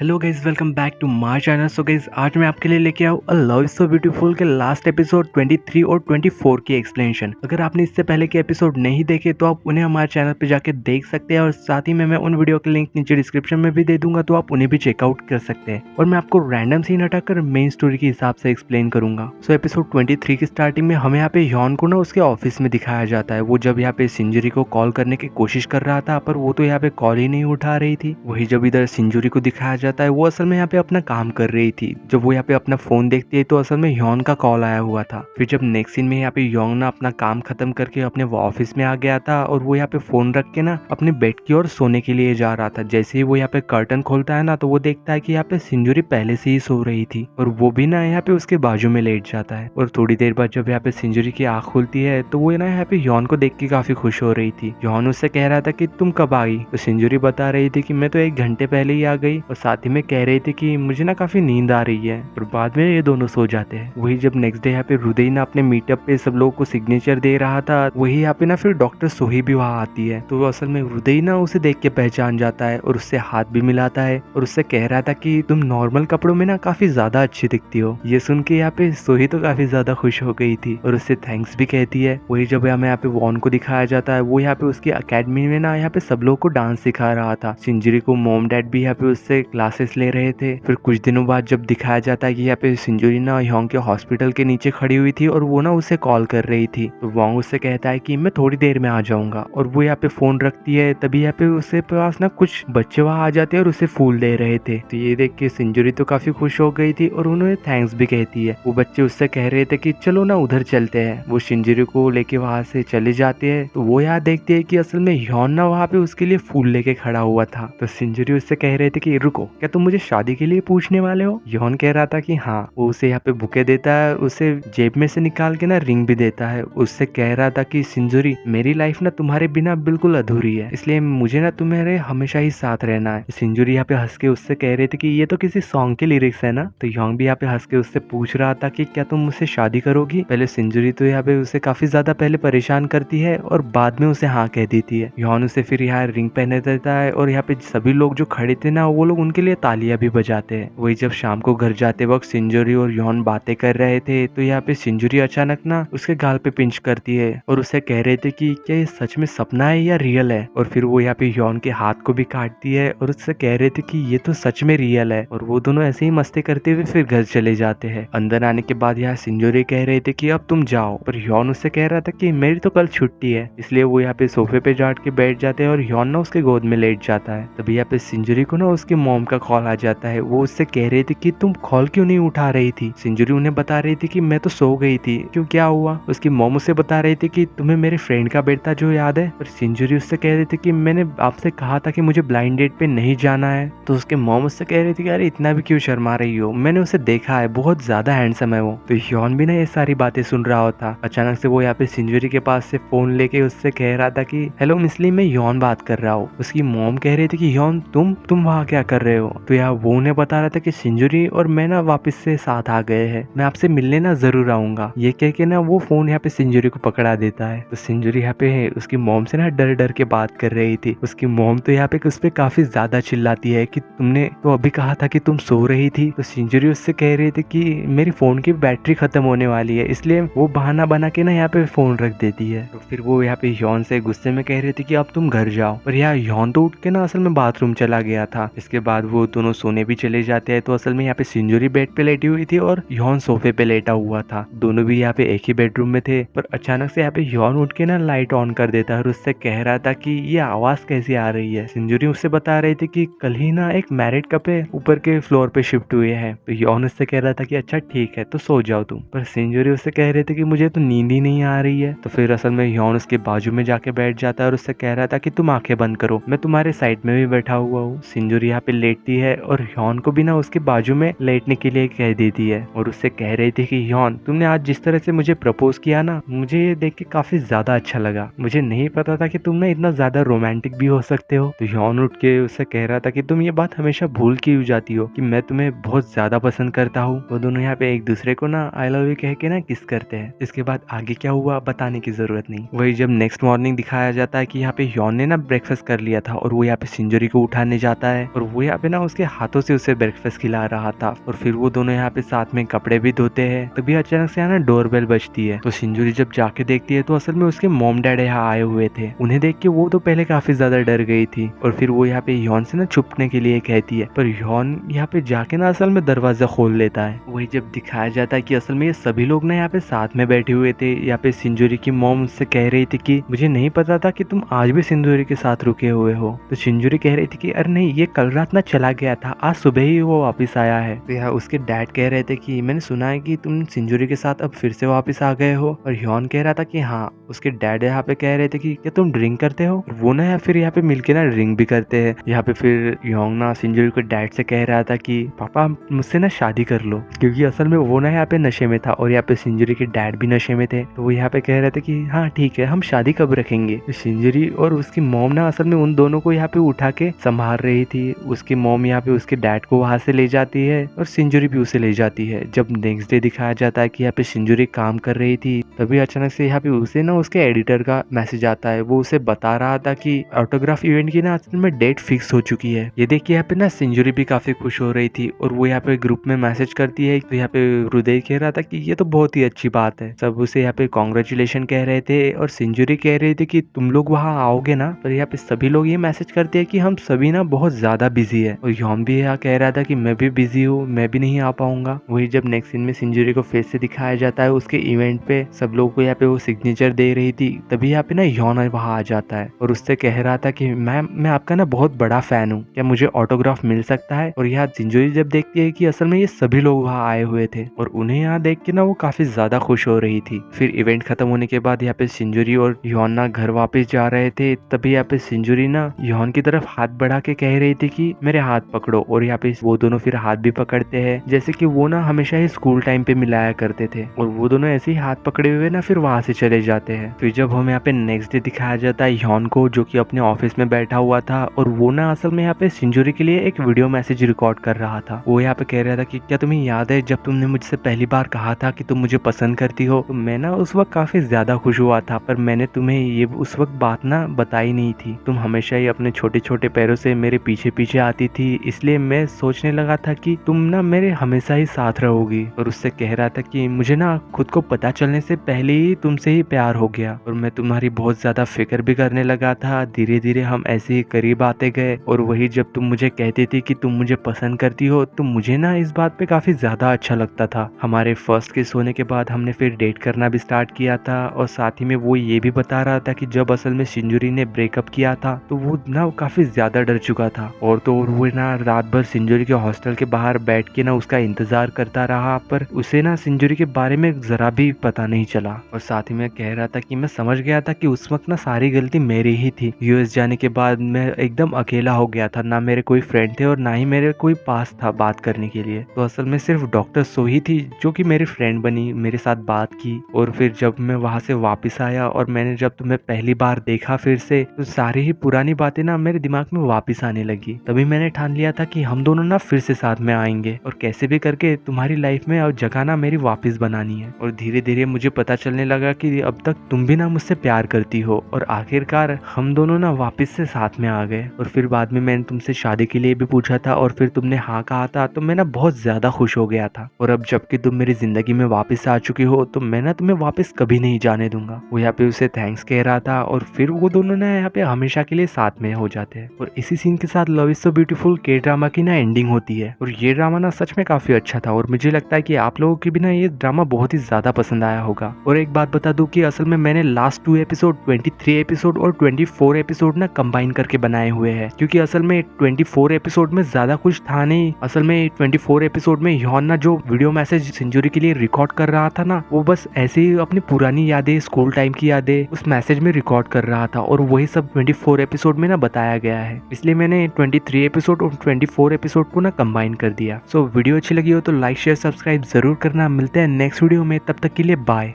Hello guys, welcome back to my channel. So guys, आज मैं आपके लिए लेके आऊँ a love is so beautiful के लास्ट एपिसोड 23 और 24 की एक्सप्लेनेशन। अगर आपने इससे पहले के एपिसोड नहीं देखे तो आप उन्हें हमारे चैनल पे जाके देख सकते हैं, और साथ ही में मैं उन वीडियो के लिंक नीचे डिस्क्रिप्शन में भी दे दूंगा, तो आप उन्हें भी चेकआउट कर सकते हैं। और मैं आपको रैंडम सीन हटाकर मेन स्टोरी के हिसाब से एक्सप्लेन करूंगा। सो एपिसोड 23 की स्टार्टिंग में हमें यहाँ पे यॉन को ना उसके ऑफिस में दिखाया जाता है। वो जब यहाँ पे सिंजुरी को कॉल करने की कोशिश कर रहा था, पर वो तो यहाँ पे कॉल ही नहीं उठा रही थी। वही जब इधर सिंजुरी को दिखाया जाता है, वो असल में यहाँ पे अपना काम कर रही थी। जब वो यहाँ पे अपना फोन देखती है तो असल में यॉन का कॉल आया हुआ था। फिर जब नेक्स्ट सीन में यहाँ पे यॉन ना अपना काम खत्म करके अपने ऑफिस में आ गया था, और वो यहाँ पे फोन रख के ना अपने बेड की ओर सोने के लिए जा रहा था। जैसे ही वो यहाँ पे कर्टन खोलता है ना, तो वो देखता है कि यहाँ पे सिंजुरी पहले से ही सो रही थी, और वो भी ना यहाँ पे उसके बाजू में लेट जाता है। और थोड़ी देर बाद जब यहाँ पे सिंजुरी की आंख खुलती है, तो वो ना यहाँ पे यॉन को देख के काफी खुश हो रही थी। यॉन उससे कह रहा था कि तुम कब आ गई, तो सिंजुरी बता रही थी कि मैं तो 1 घंटे पहले ही आ गई, और साथ ही में कह रही थी कि मुझे ना काफी नींद आ रही है। और बाद में ये दोनों सो जाते हैं। वही जब नेक्स्ट डे यहाँ पे हृदय ना अपने मीटअप पे सब लोगों को सिग्नेचर दे रहा था, वही यहाँ पे ना फिर डॉक्टर सोही भी वहाँ आती है। तो असल में हृदय ना उसे देख के पहचान जाता है, और उससे हाथ भी मिलाता है, और उससे कह रहा था कि तुम नॉर्मल कपड़ों में ना काफी ज्यादा अच्छी दिखती हो। ये सुन के यहाँ पे सोही तो काफी ज्यादा खुश हो गई थी, और उससे थैंक्स भी कहती है। वही जब हमें यहाँ पे वॉन को दिखाया जाता है, वो यहाँ पे उसकी अकेडमी में ना यहाँ पे सब लोग को डांस सिखा रहा था। सिंजुरी को मॉम डैड भी यहाँ पे उससे क्लासेस ले रहे थे। फिर कुछ दिनों बाद जब दिखाया जाता है कि यहाँ पे सिंजुरी ना योंग के हॉस्पिटल के नीचे खड़ी हुई थी, और वो ना उसे कॉल कर रही थी। तो वोंग उससे कहता है कि मैं थोड़ी देर में आ जाऊंगा, और वो यहाँ पे फोन रखती है। तभी यहाँ पे उसके पास ना कुछ बच्चे वहाँ आ जाते हैं और उसे फूल दे रहे थे। तो ये देख के सिंजुरी तो काफी खुश हो गई थी, और उन्हें थैंक्स भी कहती है। वो बच्चे उससे कह रहे थे कि चलो ना उधर चलते हैं। वो सिंजुरी को लेके वहां से चले जाते हैं। तो वो यहाँ देखते है कि असल में योन ना वहाँ पे उसके लिए फूल लेके खड़ा हुआ था। तो सिंजुरी उससे कह रहे थे कि रुको, क्या तुम मुझे शादी के लिए पूछने वाले हो। योन कह रहा था कि हाँ। वो उसे यहाँ पे बुके देता है, उसे जेब में से निकाल के ना रिंग भी देता है। उससे कह रहा था कि सिंजुरी, मेरी लाइफ ना तुम्हारे बिना बिल्कुल अधूरी है, इसलिए मुझे ना तुम्हारे हमेशा ही साथ रहना है। सिंजुरी यहाँ पे हंस के उससे कह रहे थे कि ये तो किसी सॉन्ग के लिरिक्स है ना। तो योंग भी यहाँ पे हंस के उससे पूछ रहा था कि क्या तुम मुझसे शादी करोगी। पहले सिंजुरी तो यहाँ पे उसे काफी ज्यादा पहले परेशान करती है, और बाद में उसे हाँ कह देती है। योन उसे फिर यहाँ रिंग पहने देता है, और यहाँ पे सभी लोग जो खड़े थे ना, वो लोग उनके लिए तालियां भी बजाते हैं। वही जब शाम को घर जाते वक्त सिंजुरी और योन बातें कर रहे थे, तो यहाँ पे सिंजुरी अचानक ना उसके गाल पे पिंच करती है, और उसे कह रहे थे कि क्या ये सच में सपना है या रियल है। और फिर वो यहाँ पे योन के हाथ को भी काटती है, और उससे कह रहे थे कि ये तो सच में रियल है। और वो दोनों ऐसे ही मस्ती करते हुए फिर घर चले जाते हैं। अंदर आने के बाद यहाँ सिंजुरी कह रहे थे कि अब तुम जाओ, पर योन उससे कह रहा था कि मेरी तो कल छुट्टी है। इसलिए वो यहाँ पे सोफे पे जाट के बैठ जाते हैं, और योन ना उसके गोद में लेट जाता है। तभी यहाँ पे सिंजुरी को ना उसकी मॉम का कॉल आ जाता है। वो उससे कह रही थी कि तुम कॉल क्यों नहीं उठा रही थी। सिंजुरी उन्हें बता रही थी कि मैं तो सो गई थी। क्यों, क्या हुआ। उसकी मॉम उसे बता रही थी कि तुम्हें मेरे फ्रेंड का बेटा जो याद है। पर सिंजुरी उससे कह रही थी कि मैंने आपसे कहा था कि मुझे ब्लाइंड डेट पे नहीं जाना है। तो उसके मॉम उससे कह रही थी कि अरे इतना भी क्यों शर्मा रही हो, मैंने उसे देखा है, बहुत ज्यादा हैंडसम है वो। तो योन भी ना ये सारी बातें सुन रहा होता। अचानक से वो यहाँ पे सिंजुरी के पास से फोन लेके उससे कह रहा था कि हेलो मिसली, मैं योन बात कर रहा हूँ। उसकी मॉम कह रही थी कि योन तुम वहाँ क्या कर रहे हो। तो यहाँ वो उन्हें बता रहा था कि सिंजुरी और मैं ना वापस से साथ आ गए हैं, मैं आपसे मिलने ना जरूर आऊंगा। ये कह के ना वो फोन यहाँ पे सिंजुरी को पकड़ा देता है। तो सिंजुरी यहाँ पे उसकी मॉम से ना डर डर के बात कर रही थी। उसकी मॉम तो यहाँ पे उस पे काफी ज्यादा चिल्लाती है कि तुमने तो अभी कहा था कि तुम सो रही थी। तो सिंजुरी उससे कह रही थी कि मेरी फोन की बैटरी खत्म होने वाली है, इसलिए वो बहाना बना के ना यहाँ पे फोन रख देती है। तो फिर वो यहाँ पे योन से गुस्से में कह रही थी कि अब तुम घर जाओ। पर यहाँ योन तो उठ के ना असल में बाथरूम चला गया था। इसके बाद वो दोनों सोने भी चले जाते हैं। तो असल में यहाँ पे सिंजुरी बेड पे लेटी हुई थी, और योन सोफे पे लेटा हुआ था। दोनों भी यहाँ पे एक ही बेडरूम में थे। पर अचानक से यहाँ पे योन उठ के ना लाइट ऑन कर देता है, और उससे कह रहा था कि ये आवाज कैसी आ रही है। सिंजुरी उससे बता रही थी कि कल ही ना एक मैरिड कपल ऊपर के फ्लोर पे शिफ्ट हुए हैं। तो योन उससे कह रहा था कि अच्छा ठीक है, तो सो जाओ तुम। पर सिंजुरी उससे कह रहे थे कि मुझे तो नींद ही नहीं आ रही है। तो फिर असल में योन उसके बाजू में जाके बैठ जाता है, और उससे कह रहा था कि तुम आंखें बंद करो, मैं तुम्हारे साइड में भी बैठा हुआ हूँ। सिंजुरी यहाँ पे लेटते उठती है और ह्योन को भी ना उसके बाजू में लेटने के लिए कह देती है और उससे कह रही थी कि ह्योन, तुमने आज जिस तरह से मुझे प्रपोज किया ना, मुझे ये देख के काफी ज्यादा अच्छा लगा। मुझे नहीं पता था कि तुम ना इतना ज्यादा रोमांटिक भी हो सकते हो। तो ह्योन उठ के उससे कह रहा था कि तुम ये बात हमेशा भूल क्यों जाती हो कि मैं तुम्हें बहुत ज्यादा पसंद करता हूँ। वो दोनों यहाँ पे एक दूसरे को ना आई लव यू कह के ना किस करते हैं। इसके बाद आगे क्या हुआ बताने की जरूरत नहीं। वही जब नेक्स्ट मॉर्निंग दिखाया जाता है कि यहाँ पे ह्योन ने ना ब्रेकफास्ट कर लिया था और वो यहाँ पे सिंजोरी को उठाने जाता है और वो यहाँ पे ना उसके हाथों से उसे ब्रेकफास्ट खिला रहा था और फिर वो दोनों यहाँ पे साथ में कपड़े भी धोते हैं। तभी अचानक से यहाँ ना डोरबेल बजती है। तो सिंजोरी जब जाके देखती है तो असल में उसके मॉम डैड यहाँ आए हुए थे। उन्हें देख के वो तो पहले काफी ज्यादा डर गई थी और फिर वो यहाँ पे ह्योन से ना छुपने के लिए कहती है, पर ह्योन यहाँ पे जाके ना असल में दरवाजा खोल लेता है। वही जब दिखाया जाता है कि असल में ये सभी लोग ना यहाँ पे साथ में बैठे हुए थे। यहाँ पे सिंजोरी की मॉम उससे कह रही थी कि मुझे नहीं पता था कि तुम आज भी सिंजोरी के साथ रुके हुए हो। तो सिंजोरी कह रही थी कि अरे नहीं, ये कल रात ना चला गया था, आज सुबह ही वो वापस आया है। तो यहाँ उसके डैड कह रहे थे कि मैंने सुना है कि तुम सिंजोरी के साथ अब फिर से वापस आ गए हो। और ह्योन कह रहा था कि हाँ। उसके डैड यहाँ पे कह रहे थे कि क्या तुम ड्रिंक करते हो? वो ना फिर यहाँ पे मिलके ना ड्रिंक भी करते हैं। यहाँ पे फिर ह्योन ना सिंजोरी के डैड से कह रहा था कि पापा मुझसे ना शादी कर लो, क्योंकि असल में वो ना यहाँ पे नशे में था और यहाँ पे सिंजोरी के डैड भी नशे में थे। तो वो यहाँ पे कह रहे थे कि हाँ ठीक है, हम शादी कब रखेंगे। तो सिंजोरी और उसकी मॉम ना असल में उन दोनों को यहाँ पे उठा के संभाल रही थी। उसकी मॉम यहाँ पे उसके डैड को वहां से ले जाती है और सिंजोरी भी उसे ले जाती है। जब नेक्स्ट डे दिखाया जाता है कि यहाँ पे सिंजोरी काम कर रही थी, तभी अचानक से यहाँ पे उसे ना उसके एडिटर का मैसेज आता है। वो उसे बता रहा था कि ऑटोग्राफ इवेंट की ना असल में डेट फिक्स हो चुकी है। ये देख के यहाँ पे ना सिंजोरी भी काफी खुश हो रही थी और वो यहाँ पे ग्रुप में मैसेज करती है। तो यहाँ पे हृदय कह रहा था कि ये तो बहुत ही अच्छी बात है। सब उसे यहाँ पे कॉन्ग्रेचुलेशन कह रहे थे और सिंजोरी कह रही थी कि तुम लोग वहाँ आओगे ना। पर यहाँ पे सभी लोग ये मैसेज करते हैं कि हम सभी ना बहुत ज्यादा बिजी है। और ह्योन भी यहाँ कह रहा था कि मैं भी बिजी हूँ, मैं भी नहीं आ पाऊंगा। वही जब नेक्स्ट सीन में सिंजोरी को फेस से दिखाया जाता है उसके इवेंट पे, सब लोगों को यहाँ पे वो सिग्नेचर दे रही थी। तभी यहाँ पे ना ह्योन वहाँ आ जाता है और उससे कह रहा था कि मैम मैं आपका ना बहुत बड़ा फैन हूँ, क्या मुझे ऑटोग्राफ मिल सकता है। और यहाँ सिंजोरी जब देखती है कि असल में ये सभी लोग वहाँ आए हुए थे और उन्हें यहाँ देख के ना वो काफी ज्यादा खुश हो रही थी। फिर इवेंट खत्म होने के बाद यहाँ पे सिंजोरी और ह्योन ना घर वापस जा रहे थे। तभी यहाँ पे सिंजोरी ना ह्योन की तरफ हाथ बढ़ा के कह रही थी कि मेरे हाथ पकड़ो। और यहाँ पे वो दोनों फिर हाथ भी पकड़ते हैं, जैसे कि वो ना हमेशा ही स्कूल टाइम पे मिलाया करते थे। और वो दोनों ऐसे ही हाथ पकड़े हुए ना फिर वहां से चले जाते हैं। फिर जब हमें यहाँ पे नेक्स्ट डे दिखाया जाता है ह्योन को, जो कि अपने ऑफिस में बैठा हुआ था और वो ना असल में यहाँ पे सिंजोरी के लिए एक वीडियो मैसेज रिकॉर्ड कर रहा था। वो यहाँ पे कह रहा था कि क्या तुम्हें याद है जब तुमने मुझसे पहली बार कहा था कि तुम मुझे पसंद करती हो? तो मैं ना उस वक्त काफी ज्यादा खुश हुआ था, पर मैंने तुम्हें ये उस वक्त बात ना बताई नहीं थी। तुम हमेशा ही अपने छोटे छोटे पैरों से मेरे पीछे पीछे आती थी, इसलिए मैं सोचने लगा था कि तुम ना मेरे हमेशा ही साथ रहोगी। और उससे कह रहा था कि मुझे ना खुद को पता चलने से पहले ही तुमसे ही प्यार हो गया और मैं तुम्हारी बहुत ज्यादा फिक्र भी करने लगा था। धीरे धीरे हम ऐसे ही करीब आते गए और वही जब तुम मुझे कहती थी कि तुम मुझे पसंद करती हो तो मुझे ना इस बात पे काफी ज्यादा अच्छा लगता था। हमारे फर्स्ट किस होने के बाद हमने फिर डेट करना भी स्टार्ट किया था और साथ ही में वो ये भी बता रहा था कि जब असल में सिंजोरी ने ब्रेकअप किया था तो वो ना काफी ज्यादा डर चुका था। और तो वो ना रात भर सिंजोरी के हॉस्टल के बाहर बैठ के ना उसका इंतजार करता रहा, पर उसे ना सिंजोरी के बारे में जरा भी पता नहीं चला। और साथ ही में कह रहा था कि मैं समझ गया था कि उस वक्त ना सारी गलती मेरी ही थी। यूएस जाने के बाद मैं एकदम अकेला हो गया था, ना मेरे कोई फ्रेंड थे और ना ही मेरे कोई पास था बात करने के लिए। तो असल में सिर्फ डॉक्टर सोही थी जो कि मेरी फ्रेंड बनी, मेरे साथ बात की। और फिर जब मैं वहां से वापस आया और मैंने जब तुम्हें पहली बार देखा फिर से, तो सारी ही पुरानी बातें ना मेरे दिमाग में वापस आने लगी। तभी मैंने ठान लिया था कि हम दोनों ना फिर से साथ में आएंगे और कैसे भी करके तुम्हारी लाइफ में अब जगह ना मेरी वापस बनानी है। और धीरे धीरे मुझे पता चलने लगा कि अब तक तुम भी ना मुझसे प्यार करती हो और आखिरकार हम दोनों ना वापस से साथ में आ गए। और फिर बाद में मैंने तुमसे शादी के लिए भी पूछा था और फिर तुमने हाँ कहा था, तो मैं ना बहुत ज्यादा खुश हो गया था। और अब जबकि तुम मेरी जिंदगी में वापस आ चुकी हो तो मैं ना तुम्हें वापस कभी नहीं जाने दूंगा। वो यहाँ पे उसे थैंक्स कह रहा था और फिर वो दोनों ना यहाँ पे हमेशा के लिए साथ में हो जाते हैं। और इसी सीन के साथ लव इज सो ब्यूटीफुल के ड्रामा की ना एंडिंग होती है। और ये ड्रामा ना सच में काफी अच्छा था और मुझे लगता है कि आप लोगों की भी ना ये ड्रामा बहुत ही ज्यादा पसंद आया होगा। और एक बात बता दूं कि असल में मैंने लास्ट 2 एपिसोड 23 एपिसोड और 24 एपिसोड ना कंबाइन करके बनाए हुए हैं, क्योंकि असल में 24 एपिसोड में ज्यादा कुछ था नहीं। असल में 24 एपिसोड में ह्योन ना जो वीडियो मैसेज सिंजोरी के लिए रिकॉर्ड कर रहा था ना, वो बस ऐसे ही अपनी पुरानी यादें, स्कूल टाइम की यादें उस मैसेज में रिकॉर्ड कर रहा था और वही सब 24 एपिसोड में ना बताया गया है। इसलिए मैंने 23 एपिसोड एपिसोड और 24 एपिसोड को ना कंबाइन कर दिया। सो वीडियो अच्छी लगी हो तो लाइक शेयर सब्सक्राइब जरूर करना। मिलते हैं नेक्स्ट वीडियो में, तब तक के लिए बाय।